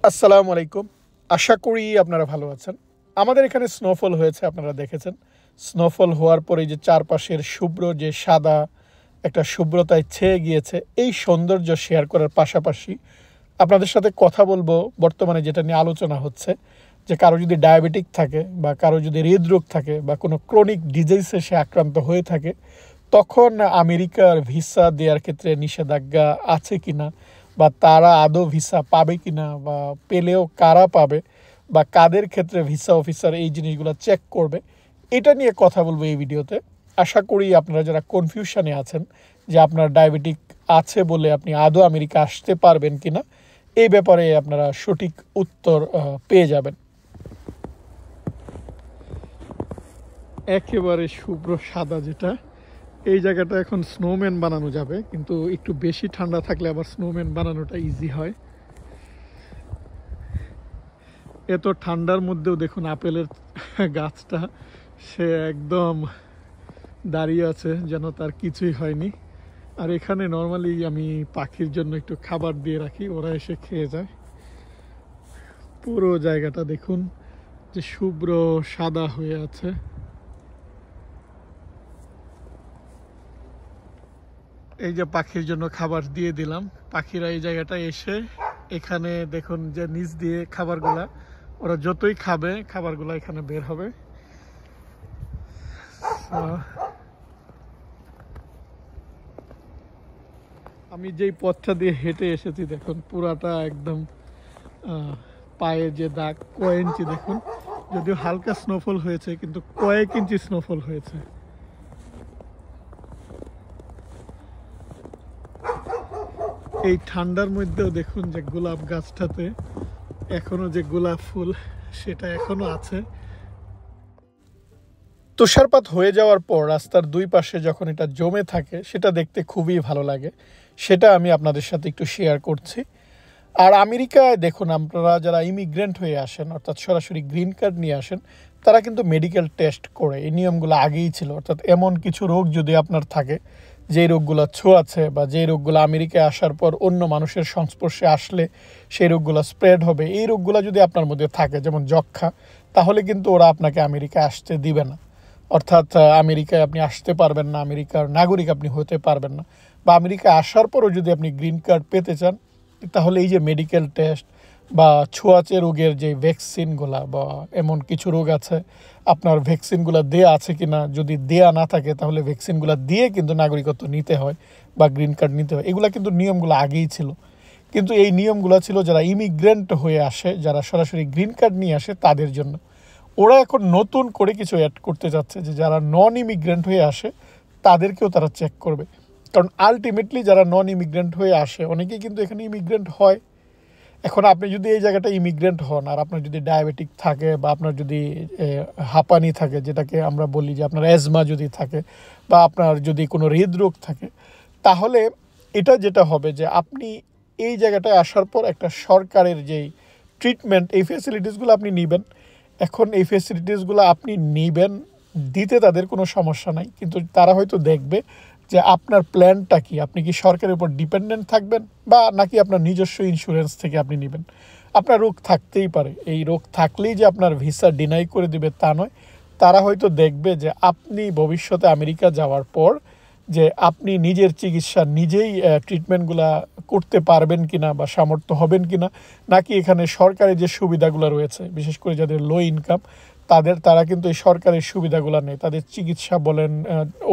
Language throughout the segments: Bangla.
আসসালামু আলাইকুম। আশা করি আপনারা ভালো আছেন। আমাদের এখানে স্নোফল হয়েছে, আপনারা দেখেছেন। স্নোফল হওয়ার পরে যে চারপাশের শুভ্র যে সাদা একটা শুভ্রতায় ছেয়ে গিয়েছে, এই সৌন্দর্য শেয়ার করার পাশাপাশি আপনাদের সাথে কথা বলবো বর্তমানে যেটা নিয়ে আলোচনা হচ্ছে, যে কারো যদি ডায়াবেটিক থাকে বা কারো যদি হৃদরোগ থাকে বা কোনো ক্রনিক ডিজিজে সে আক্রান্ত হয়ে থাকে, তখন আমেরিকার ভিসা দেওয়ার ক্ষেত্রে নিষেধাজ্ঞা আছে কিনা, বা তারা আদৌ ভিসা পাবে কিনা, বা পেলেও কারা পাবে, বা কাদের ক্ষেত্রে ভিসা অফিসার এই জিনিসগুলো চেক করবে, এটা নিয়ে কথা বলবো এই ভিডিওতে। আশা করি আপনারা যারা কনফিউশনে আছেন যে আপনার ডায়াবেটিক আছে বলে আপনি আদৌ আমেরিকা আসতে পারবেন কিনা, এই ব্যাপারে আপনারা সঠিক উত্তর পেয়ে যাবেন। একেবারে শুভ্র সাদা যেটা, এই জায়গাটা এখন স্নোম্যান বানানো যাবে, কিন্তু একটু বেশি ঠান্ডা থাকলে আবার স্নোম্যান বানানোটা ইজি হয়। এত ঠান্ডার মধ্যেও দেখুন আপেলের গাছটা সে একদম দাঁড়িয়ে আছে যেন তার কিছুই হয়নি। আর এখানে নর্মালি আমি পাখির জন্য একটু খাবার দিয়ে রাখি, ওরা এসে খেয়ে যায়। পুরো জায়গাটা দেখুন যে শুভ্র সাদা হয়ে আছে। এই যে পাখির জন্য খাবার দিয়ে দিলাম, পাখিরা এই জায়গাটা এসে এখানে দেখুন যে নিচ দিয়ে খাবারগুলা, ওরা যতই খাবে খাবারগুলা এখানে বের হবে। আমি যেই পথটা দিয়ে হেঁটে এসেছি দেখুন পুরাটা একদম পায়ে যে দাগ, কয়েক ইঞ্চি দেখুন, যদিও হালকা স্নোফল হয়েছে কিন্তু কয়েক ইঞ্চি স্নোফল হয়েছে। এই ঠান্ডার মধ্যেও দেখুন যে গোলাপ গাছটাতে এখনো যে গোলাপ ফুল সেটা এখনো আছে। তুষারপাত হয়ে যাওয়ার পর রাস্তার দুই পাশে যখন এটা জমে থাকে সেটা দেখতে খুবই ভালো লাগে, সেটা আমি আপনাদের সাথে একটু শেয়ার করছি। আর আমেরিকায় দেখুন, আপনারা যারা ইমিগ্রেন্ট হয়ে আসেন অর্থাৎ সরাসরি গ্রিন কার্ড নিয়ে আসেন, তারা কিন্তু মেডিকেল টেস্ট করে। এই নিয়মগুলো আগেই ছিল, অর্থাৎ এমন কিছু রোগ যদি আপনার থাকে, যেই রোগগুলো ছোঁয়াছে বা যেই রোগগুলো আমেরিকায় আসার পর অন্য মানুষের সংস্পর্শে আসলে সেই রোগগুলো স্প্রেড হবে, এই রোগগুলো যদি আপনার মধ্যে থাকে যেমন যক্ষা, তাহলে কিন্তু ওরা আপনাকে আমেরিকায় আসতে দিবে না। অর্থাৎ আমেরিকায় আপনি আসতে পারবেন না, আমেরিকার নাগরিক আপনি হতে পারবেন না। বা আমেরিকায় আসার পরও যদি আপনি গ্রিন কার্ড পেতে চান, তাহলে এই যে মেডিকেল টেস্ট বা ছোঁয়াচে রোগের যে ভ্যাকসিনগুলা, বা এমন কিছু রোগ আছে আপনার ভ্যাকসিনগুলো দেয়া আছে কিনা, যদি দেয়া না থাকে তাহলে ভ্যাকসিনগুলো দিয়ে কিন্তু নাগরিকত্ব নিতে হয় বা গ্রিন কার্ড নিতে হয়। এগুলো কিন্তু নিয়মগুলো আগেই ছিল, কিন্তু এই নিয়মগুলো ছিল যারা ইমিগ্রেন্ট হয়ে আসে, যারা সরাসরি গ্রিন কার্ড নিয়ে আসে তাদের জন্য। ওরা এখন নতুন করে কিছু অ্যাড করতে যাচ্ছে, যে যারা নন ইমিগ্রেন্ট হয়ে আসে তাদেরকেও তারা চেক করবে। কারণ আলটিমেটলি যারা নন ইমিগ্রেন্ট হয়ে আসে, অনেকেই কিন্তু এখানে ইমিগ্রেন্ট হয়। এখন আপনি যদি এই জায়গাটা ইমিগ্রেন্ট হন আর আপনার যদি ডায়াবেটিক থাকে বা আপনার যদি হাঁপানি থাকে, যেটাকে আমরা বলি যে আপনার অ্যাজমা যদি থাকে, বা আপনার যদি কোনো হৃদরোগ থাকে, তাহলে এটা যেটা হবে যে আপনি এই জায়গাটায় আসার পর একটা সরকারের যেই ট্রিটমেন্ট, এই ফেসিলিটিসগুলো আপনি নেবেন। এখন এই ফেসিলিটিসগুলো আপনি নেবেন, দিতে তাদের কোনো সমস্যা নাই, কিন্তু তারা হয়তো দেখবে যে আপনার প্ল্যানটা কি, আপনি কি সরকারের উপর ডিপেন্ডেন্ট থাকবেন বা নাকি আপনার নিজস্ব ইন্স্যুরেন্স থেকে আপনি নেবেন। আপনার রোগ থাকতেই পারে, এই রোগ থাকলেই যে আপনার ভিসা ডিনাই করে দিবে তা নয়। তারা হয়তো দেখবে যে আপনি ভবিষ্যতে আমেরিকা যাওয়ার পর যে আপনি নিজের চিকিৎসা নিজেই ট্রিটমেন্টগুলা করতে পারবেন কিনা বা সামর্থ্য হবেন কিনা, নাকি এখানে সরকারি যে সুবিধাগুলো রয়েছে, বিশেষ করে যাদের লো ইনকাম তারা কিন্তু এই সরকারের সুবিধাগুলো নেই। তাদের চিকিৎসা বলেন,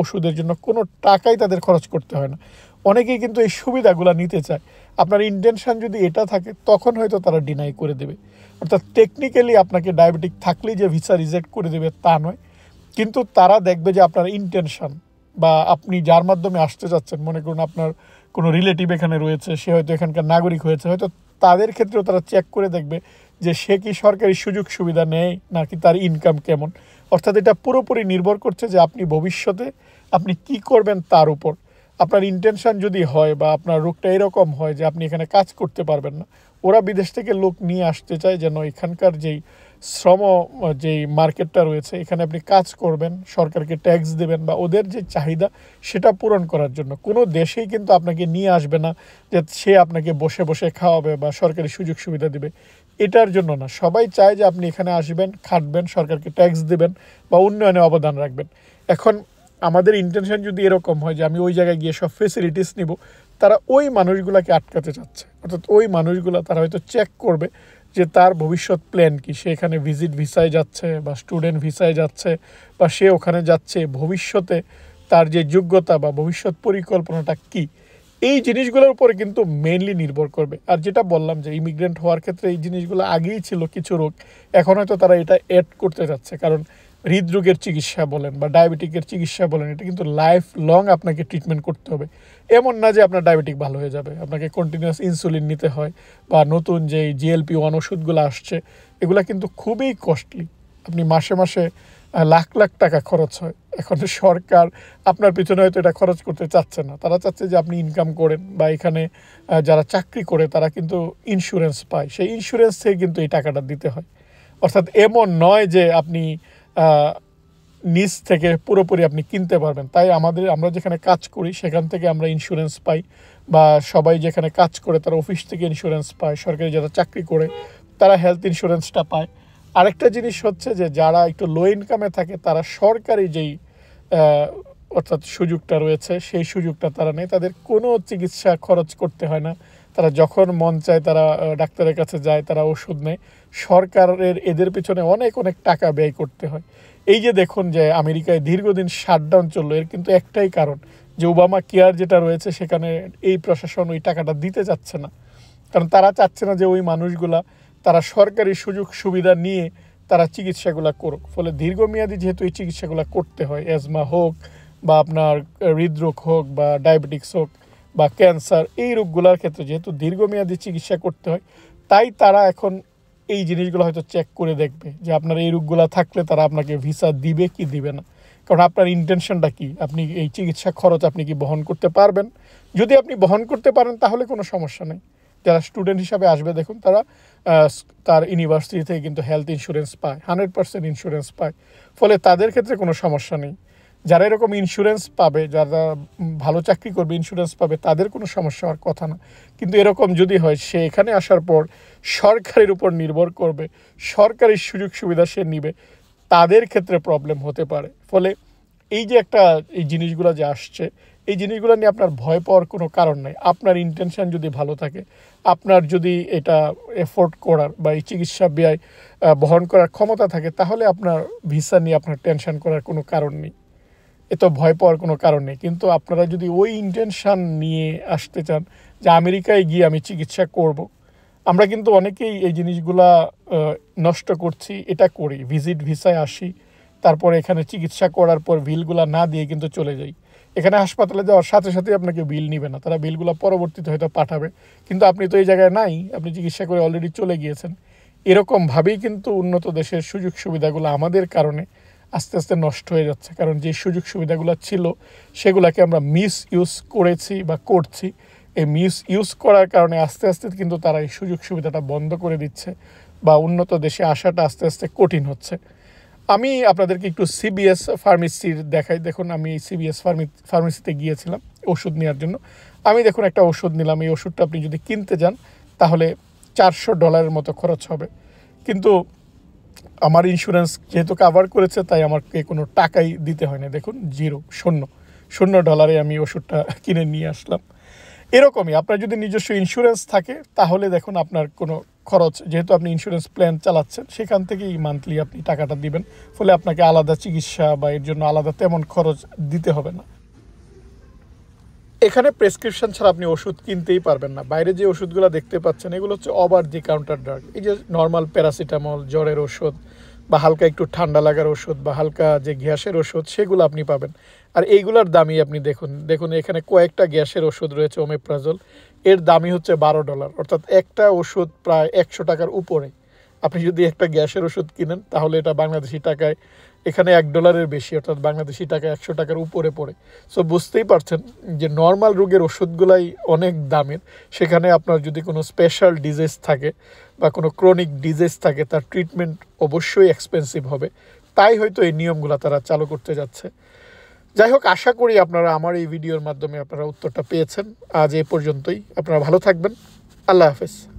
ওষুধের জন্য কোনো টাকাই তাদের খরচ করতে হয় না। অনেকেই কিন্তু এই সুবিধাগুলো নিতে চায়। আপনার ইন্টেনশন যদি এটা থাকে তখন হয়তো তারা ডিনাই করে দেবে। অর্থাৎ টেকনিক্যালি আপনাকে ডায়াবেটিক থাকলেই যে ভিসা রিজেক্ট করে দেবে তা নয়, কিন্তু তারা দেখবে যে আপনার ইন্টেনশন বা আপনি যার মাধ্যমে আসতে চাচ্ছেন, মনে করুন আপনার কোনো রিলেটিভ এখানে রয়েছে, সে হয়তো এখানকার নাগরিক হয়েছে, হয়তো তাদের ক্ষেত্রেও তারা চেক করে দেখবে যে সে কি সরকারি সুযোগ সুবিধা নেয় নাকি তার ইনকাম কেমন। অর্থাৎ এটা পুরোপুরি নির্ভর করছে যে আপনি ভবিষ্যতে আপনি কি করবেন তার উপর। আপনার ইন্টেনশন যদি হয় বা আপনার রোগটা এরকম হয় যে আপনি এখানে কাজ করতে পারবেন না, ওরা বিদেশ থেকে লোক নিয়ে আসতে চায় যেন এখানকার যেই শ্রম যেই মার্কেটটা রয়েছে এখানে আপনি কাজ করবেন, সরকারকে ট্যাক্স দেবেন বা ওদের যে চাহিদা সেটা পূরণ করার জন্য। কোনো দেশেই কিন্তু আপনাকে নিয়ে আসবে না যে সে আপনাকে বসে বসে খাওয়াবে বা সরকারি সুযোগ সুবিধা দিবে, এটার জন্য না। সবাই চায় যে আপনি এখানে আসবেন, খাটবেন, সরকারকে ট্যাক্স দেবেন বা উন্নয়নে অবদান রাখবেন। এখন আমাদের ইন্টেনশন যদি এরকম হয় যে আমি ওই জায়গায় গিয়ে সব ফেসিলিটিস নিব, তারা ওই মানুষগুলোকে আটকাতে চাচ্ছে। অর্থাৎ ওই মানুষগুলো তারা হয়তো চেক করবে যে তার ভবিষ্যৎ প্ল্যান কি, সে এখানে ভিজিট ভিসায় যাচ্ছে বা স্টুডেন্ট ভিসায় যাচ্ছে বা সে ওখানে যাচ্ছে, ভবিষ্যতে তার যে যোগ্যতা বা ভবিষ্যৎ পরিকল্পনাটা কি, এই জিনিসগুলোর উপরে কিন্তু মেইনলি নির্ভর করবে। আর যেটা বললাম যে ইমিগ্রেন্ট হওয়ার ক্ষেত্রে এই জিনিসগুলো আগেই ছিল কিছু রোগ, এখন হয়তো তারা এটা অ্যাড করতে যাচ্ছে। কারণ হৃদরোগের চিকিৎসা বলেন বা ডায়াবেটিকের চিকিৎসা বলেন, এটা কিন্তু লাইফ লং আপনাকে ট্রিটমেন্ট করতে হবে। এমন না যে আপনার ডায়াবেটিক ভালো হয়ে যাবে, আপনাকে কন্টিনিউয়াস ইনসুলিন নিতে হয় বা নতুন যে GLP-1 ওষুধগুলো আসছে এগুলো কিন্তু খুবই কস্টলি। আপনি মাসে মাসে লাখ লাখ টাকা খরচ হয়। এখন সরকার আপনার পিছনে হয়তো এটা খরচ করতে চাচ্ছে না, তারা চাচ্ছে যে আপনি ইনকাম করেন বা এখানে যারা চাকরি করে তারা কিন্তু ইন্স্যুরেন্স পায়, সেই ইন্স্যুরেন্স থেকে কিন্তু এই টাকাটা দিতে হয়। অর্থাৎ এমন নয় যে আপনি নিজ থেকে পুরোপুরি আপনি কিনতে পারবেন। তাই আমরা যেখানে কাজ করি সেখান থেকে আমরা ইন্স্যুরেন্স পাই, বা সবাই যেখানে কাজ করে তারা অফিস থেকে ইন্স্যুরেন্স পায়, সরকারি যারা চাকরি করে তারা হেলথ ইন্স্যুরেন্সটা পায়। আরেকটা জিনিস হচ্ছে যে যারা একটু লো ইনকামে থাকে তারা সরকারি যেই অর্থাৎ সুযোগটা রয়েছে সেই সুযোগটা তারা নেই, তাদের কোনো চিকিৎসা খরচ করতে হয় না, তারা যখন মন চায় তারা ডাক্তারের কাছে যায়, তারা ওষুধ নেয়। সরকারের এদের পিছনে অনেক অনেক টাকা ব্যয় করতে হয়। এই যে দেখুন যে আমেরিকায় দীর্ঘদিন শাটডাউন চললো, এর কিন্তু একটাই কারণ যে ওবামা কেয়ার যেটা রয়েছে সেখানে এই প্রশাসন ওই টাকাটা দিতে চাচ্ছে না। কারণ তারা চাচ্ছে না যে ওই মানুষগুলা তারা সরকারি সুযোগ সুবিধা নিয়ে তারা চিকিৎসাগুলো করুক। ফলে দীর্ঘমেয়াদী যেহেতু এই চিকিৎসাগুলো করতে হয়, অ্যাজমা হোক বা আপনার হৃদরোগ হোক বা ডায়াবেটিক্স হোক বা ক্যান্সার, এই রোগগুলোর ক্ষেত্রে যেহেতু দীর্ঘমেয়াদী চিকিৎসা করতে হয়, তাই তারা এখন এই জিনিসগুলো হয়তো চেক করে দেখবে যে আপনার এই রোগগুলো থাকলে তারা আপনাকে ভিসা দিবে কি দিবে না। কারণ আপনার ইন্টেনশনটা কি, আপনি এই চিকিৎসা খরচ আপনি কি বহন করতে পারবেন। যদি আপনি বহন করতে পারেন তাহলে কোনো সমস্যা নেই। যারা স্টুডেন্ট হিসাবে আসবে দেখুন তারা তার ইউনিভার্সিটি থেকে কিন্তু হেলথ ইন্স্যুরেন্স পায়, 100% ইন্স্যুরেন্স পায়। ফলে তাদের ক্ষেত্রে কোনো সমস্যা নেই। যারা এরকম ইন্স্যুরেন্স পাবে, যারা ভালো চাকরি করবে ইন্স্যুরেন্স পাবে, তাদের কোনো সমস্যা হওয়ার কথা না। কিন্তু এরকম যদি হয় সে এখানে আসার পর সরকারের উপর নির্ভর করবে, সরকারি সুযোগ সুবিধা সে নিবে, তাদের ক্ষেত্রে প্রবলেম হতে পারে। ফলে এই যে একটা এই জিনিসগুলো যে আসছে, এই জিনিসগুলো নিয়ে আপনার ভয় পাওয়ার কোনো কারণ নেই। আপনার ইন্টেনশন যদি ভালো থাকে, আপনার যদি এটা এফোর্ড করার বা এই চিকিৎসা ব্যয় বহন করার ক্ষমতা থাকে, তাহলে আপনার ভিসা নিয়ে আপনার টেনশন করার কোনো কারণ নেই, এত ভয় পাওয়ার কোনো কারণ নেই। কিন্তু আপনারা যদি ওই ইন্টেনশন নিয়ে আসতে চান যে আমেরিকায় গিয়ে আমি চিকিৎসা করব, আমরা কিন্তু অনেকেই এই জিনিসগুলা নষ্ট করছি। এটা করি, ভিজিট ভিসায় আসি, তারপর এখানে চিকিৎসা করার পর বিলগুলা না দিয়ে কিন্তু চলে যাই। এখানে হাসপাতালে যাওয়ার সাথে সাথে আপনাকে বিল নিবে না, তারা বিলগুলো পরবর্তীতে হয়তো পাঠাবে, কিন্তু আপনি তো এই জায়গায় নাই, আপনি চিকিৎসা করে অলরেডি চলে গিয়েছেন। এরকমভাবেই কিন্তু উন্নত দেশের সুযোগ সুবিধাগুলো আমাদের কারণে আস্তে আস্তে নষ্ট হয়ে যাচ্ছে। কারণ যে সুযোগ সুবিধাগুলো ছিল সেগুলোকে আমরা মিস ইউজ করেছি বা করছি। এই মিস ইউজ করার কারণে আস্তে আস্তে কিন্তু তারা এই সুযোগ সুবিধাটা বন্ধ করে দিচ্ছে বা উন্নত দেশে আসাটা আস্তে আস্তে কঠিন হচ্ছে। আমি আপনাদেরকে একটু CBS ফার্মেসির দেখাই। দেখুন আমি CBS ফার্মেসিতে গিয়েছিলাম ওষুধ নেওয়ার জন্য। আমি দেখুন একটা ওষুধ নিলাম, এই ওষুধটা আপনি যদি কিনতে যান তাহলে $400 মতো খরচ হবে। কিন্তু আমার ইন্স্যুরেন্স যেহেতু কাভার করেছে তাই আমাকে কোনো টাকাই দিতে হয় না। দেখুন $0 আমি ওষুধটা কিনে নিয়ে আসলাম। এরকমই আপনার যদি নিজস্ব ইন্স্যুরেন্স থাকে তাহলে দেখুন আপনার কোনো খরচ, যেহেতু আপনি ইন্স্যুরেন্স প্ল্যান চালাচ্ছেন সেখান থেকেই মান্থলি আপনি টাকাটা দিবেন। ফলে আপনাকে আলাদা চিকিৎসা বা এর জন্য আলাদা তেমন খরচ দিতে হবে না। এখানে প্রেসক্রিপশন ছাড়া আপনি ওষুধ কিনতেই পারবেন না। বাইরে যে ওষুধগুলো দেখতে পাচ্ছেন এগুলো হচ্ছে ওভার দি কাউন্টার ড্রাগ। এই যে নর্মাল প্যারাসিটামল, জ্বরের ওষুধ বা হালকা একটু ঠান্ডা লাগার ওষুধ বা হালকা যে গ্যাসের ওষুধ সেগুলো আপনি পাবেন। আর এইগুলোর দামই আপনি দেখুন এখানে কয়েকটা গ্যাসের ওষুধ রয়েছে, ওমেপ্রাজল, এর দামই হচ্ছে $12। অর্থাৎ একটা ওষুধ প্রায় 100 টাকার উপরে। আপনি যদি একটা গ্যাসের ওষুধ কিনেন তাহলে এটা বাংলাদেশি টাকায় এখানে $1 বেশি, অর্থাৎ বাংলাদেশি টাকা 100 টাকার উপরে পড়ে। সো বুঝতেই পারছেন যে নর্মাল রোগের ওষুধগুলাই অনেক দামের, সেখানে আপনার যদি কোনো স্পেশাল ডিজিজ থাকে বা কোনো ক্রনিক ডিজিজ থাকে, তার ট্রিটমেন্ট অবশ্যই এক্সপেন্সিভ হবে। তাই হয়তো এই নিয়মগুলো তারা চালু করতে যাচ্ছে। যাই হোক, আশা করি আপনারা আমার এই ভিডিওর মাধ্যমে আপনারা উত্তরটা পেয়েছেন। আজ এ পর্যন্তই, আপনারা ভালো থাকবেন। আল্লাহ হাফেজ।